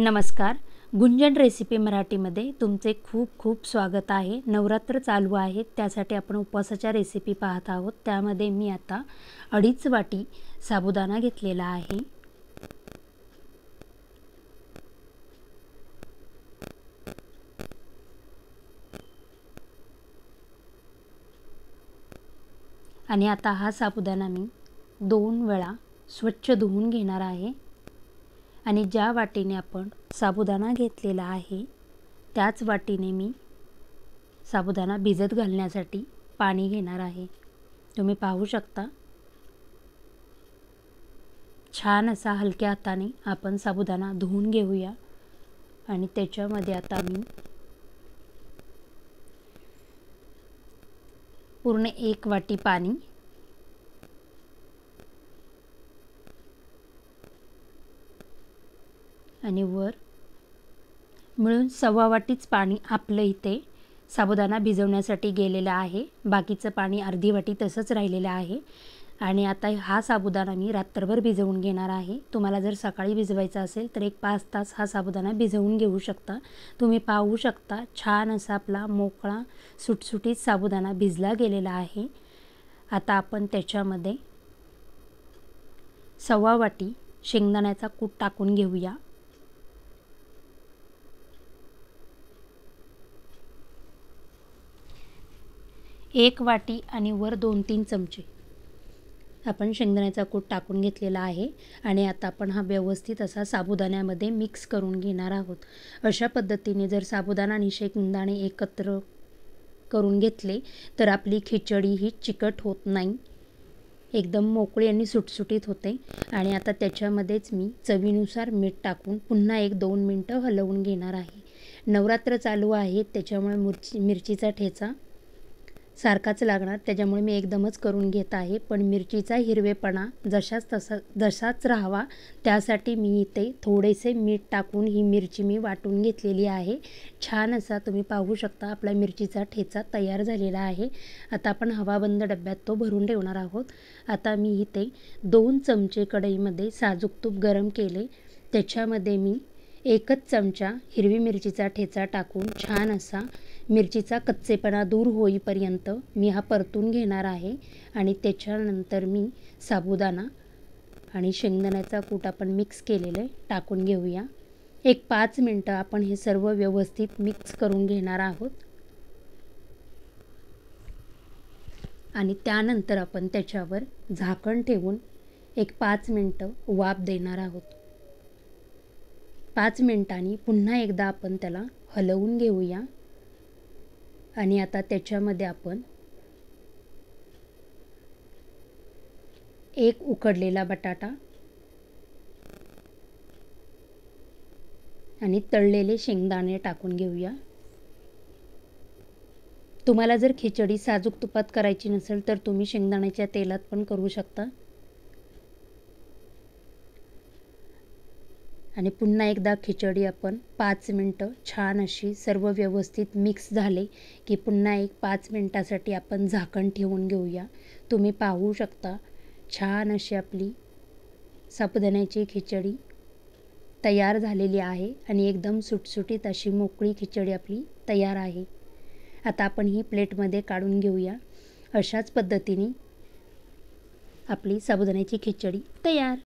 नमस्कार. गुंजन रेसिपी मराठीमध्ये तुमचे खूप खूप स्वागत आहे. नवरात्र चालू आहे, त्यासाठी आपण उपवासाच्या रेसिपी पाहत आहोत. त्यामध्ये मी आता 2.5 वाटी साबुदाणा घेतलेला आहे. आणि आता हा साबुदाणा मी 2 वेळा स्वच्छ धुवून घेणार आहे. आणि ज्या वाटीने आपण साबुदाणा घेतलेला आहे त्याच वाटीने मी साबुदाणा भिजत घालण्यासाठी पाणी घेणार आहे. तुम्ही पाहू शकता, छान असा हलक्या हाताने आपण साबुदाणा धुवून घेऊया. आणि त्याच्यामध्ये आता मी पूर्ण 1 वाटी पाणी आणि वर मिळून 1.25 वाटीच पाणी आपलं इथे साबुदाणा भिजवण्यासाठी गेलेलं आहे. बाकीचं पाणी अर्धी वाटी तसंच राहिलेलं आहे. आणि आता हा साबुदाणा मी रात्रभर भिजवून घेणार आहे. तुम्हाला जर सकाळी भिजवायचा असेल तर 5 तास हा साबुदाणा भिजवून घेऊ शकता. तुम्ही पाहू शकता, छान असा आपला मोकळा सुटसुटीत साबुदाणा भिजला गेलेला आहे. आता आपण त्याच्यामध्ये 1.25 वाटी शेंगदाण्याचा कूट टाकून घेऊया. एक वाटी आणि वर 2-3 चमचे आपण शेंगदाण्याचा कूट टाकून घेतलेला आहे. आणि आता आपण हा व्यवस्थित असा साबुदाण्यामध्ये मिक्स करून घेणार आहोत. अशा पद्धतीने जर साबुदाणा आणि शेंगदाणे एकत्र करून घेतले तर आपली खिचडी ही चिकट होत नाही, एकदम मोकळी आणि सुटसुटीत होते. आणि आता त्याच्यामध्येच मी चवीनुसार मीठ टाकून पुन्हा 1-2 मिनटं हलवून घेणार आहे. नवरात्र चालू आहे, त्याच्यामुळे मिरचीचा ठेचा सारखाच लागणार, त्याच्यामुळे मी एकदमच करून घेत आहे. पण मिरचीचा हिरवेपणा जसाच राहावा त्यासाठी मी इथे थोडेसे मीठ टाकून ही मिरची मी वाटून घेतलेली आहे. छान असा तुम्ही पाहू शकता आपला मिरचीचा ठेचा तयार झालेला आहे. आता आपण हवाबंद डब्यात तो भरून ठेवणार आहोत. आता मी इथे 2 चमचे कढईमध्ये साजूक तूप गरम केले. त्याच्यामध्ये मी 1च चमचा हिरवी मिरचीचा ठेचा टाकून छान असा मिरचीचा कच्चेपणा दूर होईपर्यंत मी हा परतून घेणार आहे. आणि त्याच्यानंतर मी साबुदाणा आणि शेंगदाण्याचा कूट आपण मिक्स केलेले टाकून घेऊया. 5 मिनटं आपण हे सर्व व्यवस्थित मिक्स करून घेणार आहोत. आणि त्यानंतर आपण त्याच्यावर झाकण ठेवून 5 मिनटं वाफ देणार आहोत. 5 मिनिटांनी पुन्हा एकदा आपण त्याला हलवून घेऊया. आणि आता त्याच्यामध्ये आपण 1 उकडलेला बटाटा आणि तळलेले शेंगदाणे टाकून घेऊया. तुम्हाला जर खिचडी साजूक तुपात करायची नसेल तर तुम्ही शेंगदाण्याच्या तेलात पण करू शकता. आणि पुन्हा एकदा खिचडी आपण 5 मिनटं छान अशी सर्व व्यवस्थित मिक्स झाले की पुन्हा 5 मिनटासाठी आपण झाकण ठेवून घेऊया. तुम्ही पाहू शकता, छान अशी आपली साबुदाण्याची खिचडी तयार झालेली आहे. आणि एकदम सुटसुटीत अशी मोकळी खिचडी आपली तयार आहे. आता आपण ही प्लेटमध्ये काढून घेऊया. अशाच पद्धतीने आपली साबुदाण्याची खिचडी तयार.